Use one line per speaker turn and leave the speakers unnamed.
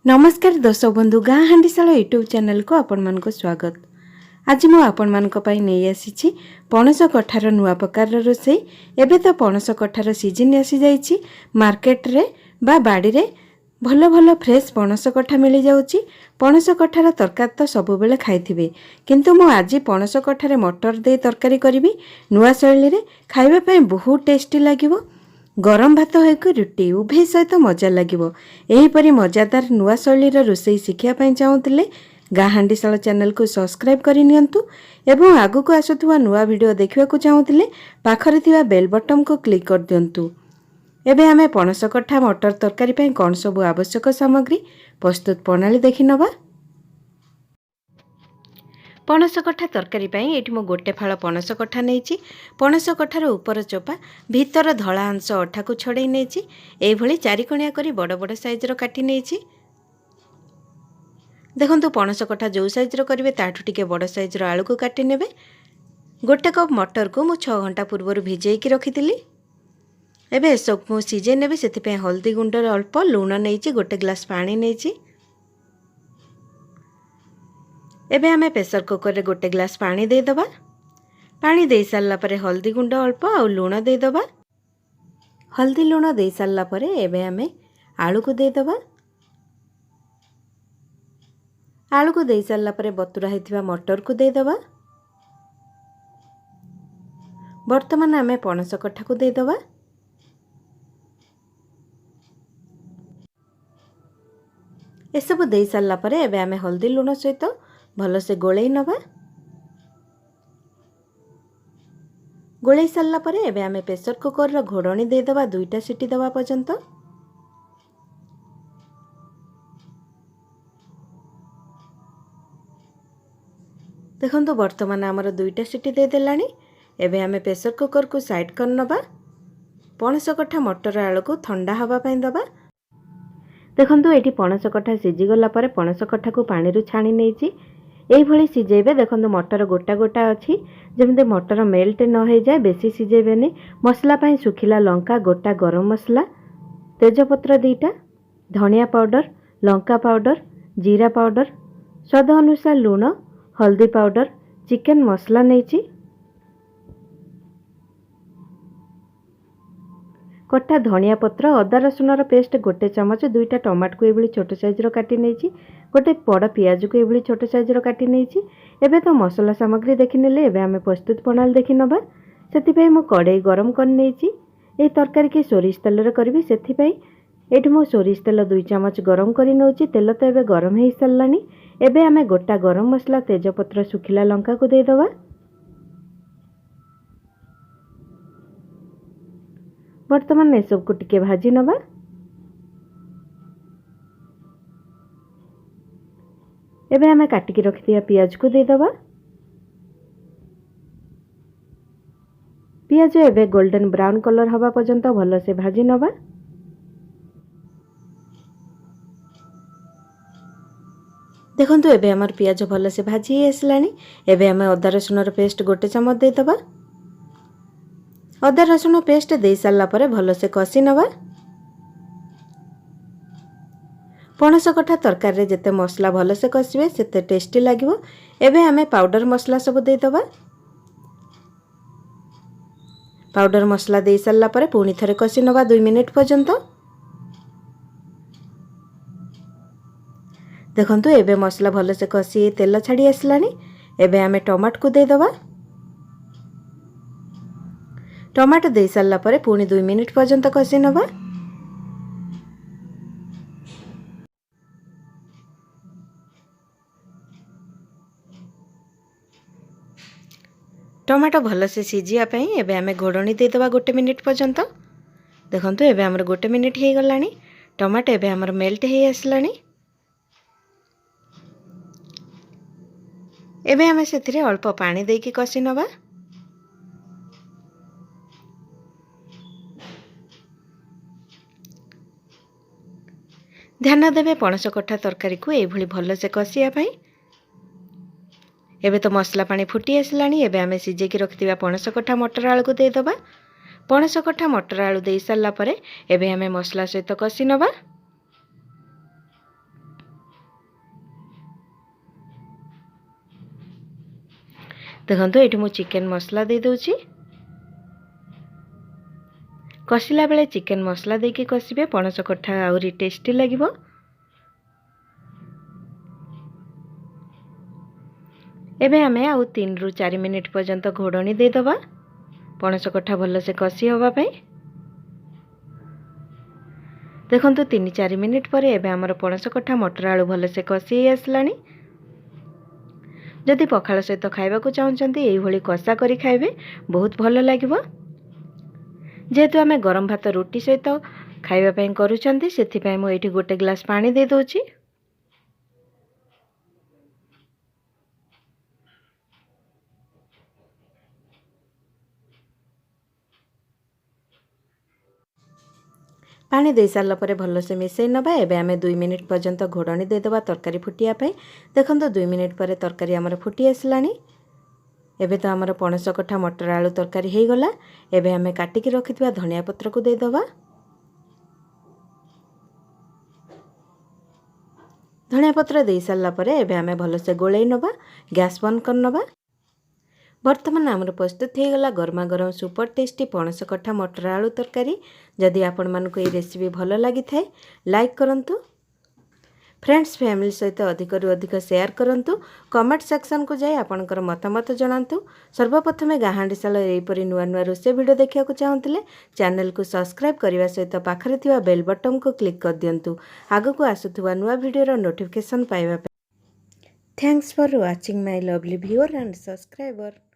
नमस्कार दर्शक बंधु गाँ हांडीशाला यूट्यूब चैनल को आपण मान को स्वागत। आज मु आपण मान को पई नै आसीछि पणस कठार नुआ प्रकार रोसई। एबे तो पणस कठार सीजन आसी जाइछि। मार्केट रे बा बाड़ी रे भल भल फ्रेश पणस कठा मिल जाउछि। पणस कठार तरकारी तो सब बेले खाइथिबे, किंतु मु आज पणस कठारे मटर दे तरकारी करिवि। नुआ शैली रे खाइबा पई बहुत टेस्टी लागिवो। गरम भात होइको रुटी उभय सहित मजा लागिवो। एहीपरि मजादार नुआ शैलीर रोषेई शिखिया चाहूले गाँ हांडीशाला चैनल को सब्सक्राइब करि नियंतु एवं आगु को आसुथुवा नुआ वीडियो देखिबाकू चाहूले पाखरे थिबा बेल बटन को क्लिक कर दियंतु। एबे आमे पणस कठा मटर तरकारी पई कोन सब आवश्यक सामग्री प्रस्तुत प्रणाली देखि नबा। पणस कठा तरकारी पई एठी मो गोटे फाळ पणस कठा नेछि। पणस कठार ऊपर चोपा भीतर धळा अंश अठा को छडै नेछि। एई भली चारिकोणिया करी बड़ बड़ साइज रो काटी नेछि। देखंतु पणस कठा जो साइज रो करिवे ताठु टिके बड़ साइज रो आलू को काटी नेबे। गोटे कप मटर को मु 6 घंटा पूर्व भिजेई की रखितिली। एबे सब मु सिजे नेबे, सेति पई हल्दी गुंडर अल्प लूण नेछि, गोटे ग्लास पानी नेछि। एबे हमें प्रेशर कुकर रे गोटे ग्लास पानी दे दबा। पानी दे सारला परे हल्दी गुंड अल्प आ लूण दे दबा। हल्दी लूण दे सारला परे एबे हमें आलू को दे दबा। आलू को दे सारला परे बतुरा हेतिबा मटर को दे दबा। वर्तमान हमें पणस कठा को दे दबा। ए सब दे सारला परे एबे हमें हल्दी लूण सहित भल से गोलई नबा। गोलई सारला परे एबे हमें प्रेशर कुकर रो घोड़णी दे दबा 2टा सीटी दबा पर्यंत। देखंतु वर्तमान हमर 2टा सीटी दे देलानी। एबे हमें प्रेशर कुकर को साइड कर नबा। पणस कठा मटर आलू को ठंडा हवा पई दबा। देखंतु एठी पणस कठा सिझी गला परे पणस कठा को पानी रु छाणी नेछि। एई भली सिझेबे। देखंतु मटर गोटा गोटा अछि, जेमते मटर मेल्ट न हो जाए बेसी सिझेबेनी। मसला पई सुखिला लंका, गोटा गरम मसला, तेजपत्र 2टा, धनिया पाउडर, लंका पाउडर, जीरा पाउडर, स्वाद अनुसार लूण, हल्दी पाउडर, चिकेन मसला नेछि। कटा धनिया पत्र, अदा रसुन पेस्ट गोटे चमच, 2टा टमाटो को एभली छोट साइज रो काटी नेछि, गोटे बड़ पियाज को एभली छोट साइज रो काटी नेछि। एबे तो मसला सामग्री देखि नेले। एबे हमें प्रस्तुत प्रणाली देखि नबा। सेति पई मो कड़ाई गरम कर नेछि। ए तरकारी के सोरिष तेल रे करबी, सेति पई एठी मो सोरिष तेल 2 चमच गरम करि नउछि। तेल तो एबे गरम हेइ सल्लानी। एबे हमें गोटा गरम मसला, तेजपत्र, सुखिला लंका को दे दबा। वर्तमान ए सब को टिके भाजी नबा। एबे हमें काटिकी रखिथिया पियाज को दे दबा। पियाज एबे गोल्डन ब्राउन कलर हवा पर्यंत भल से भाजी नबा। देखंतु एबे हमर पियाज भल से भाजी आसलानी। एबे हमें अदा रसुन पेस्ट गोटे चमच दे दबा। अदा रसुन पेस्ट दे सारला परे भल से कसी नबा। पणस कठा तरकारी रे जेते मसला भल से कसिबे सेते टेस्टी लागिवो। एबे हमें पाउडर मसला सब दे दबा। पाउडर मसला दे सारला परे पुणी थरे कसी नबा 2 मिनिट पर्यंत। देखंतु एबे मसला भल से कसी तेल छाड़ी आसलानी। एबे हमें टमाटो को दे दबा। टमाटो दे सारला परे पुणी 2 मिनिट पर्यंत कसी नबा। टमाटो भल से सिझिया पई एबे हमें घोड़णी दे दबा 1 मिनिट पर्यंत। देखंतु एबे हमर 1 मिनिट हे गलानी। टमाटो एबे हमर मेल्ट हे आसलानी। एबे हमें सेथिरे अल्प पानी देकी कसी नबा। ध्यान देबे पणस कठा तरकारी को एई भली भल से कसिया पई। एबे तो मसला पानी फुटी आसलानी। एबे हमें सिझे की रखिथिबा पणस कठा मटर आलू को दे दबा। पणस कठा मटर आलू दे सारला परे एबे हमें मसला सहित कसी नबा। देखंतु एठी मु चिकेन मसला दे दोची। कसिला बेले चिकेन मसला देके कसिबे पणस कठा आउरी टेस्टी लागिबो। एबे आमे आउ 3 रु 4 मिनिट पर्यंत घोड़नी दे दबा पणस कठा भल से कसी होबा पई। देखंतु 3-4 मिनिट पर एबे हमर पणस कठा मटर आलू भल से कसी आसलानी। जदि पखाल सहित खाइबा को चाहउचंती एई भली कसा करी खाइबे बहुत भल लागिबो। जेहेतु आमे गरम भात रोटी सहित खाइबा पई करूचंती सेथि पई मु एठी गोटे ग्लास पानी दे दोची। पानी दे सारला परे भल से मिसई नबा। एबे आमे 2 मिनिट पर्यंत घोड़नी दे दबा तरकारी फुटिया पई। देखंतु 2 मिनिट परे तरकारी हमर फुटी आसलानी। एबे तो हमर पणस कठा मटर आलू तरकारी हे गला। एबे आमे काटी के रखितबा धनिया पत्र को दे दबा। धनिया पत्र दे सारला परे एबे आमे भल से गोळेई नबा। गैस बंद कर नबा। वर्तमान आमर प्रस्तुत हो गला गरमा गरम सुपर टेस्टी पणस कठा मटर आलू तरकारी। जदि आपण मानक ये रेसिपी भल लगी थाए लाइक करंतु, फ्रेंड्स फैमिली सहित अधिक रु अधिक शेयर करंतु, कमेंट सेक्शन को जाई आपनकर मतामत जणांतु। सर्वप्रथमे गाँ हांडीशाला एपरी नुआ नुआ रोषे वीडियो देखिया को चाहूतिले चैनल को सब्सक्राइब करने सहित पाखरे थिबा बेल बटन को क्लिक कर दियंतु आगो को आसुथुवा नुआ वीडियो नोटिफिकेशन पाइबा। Thanks for watching my lovely viewer and subscriber.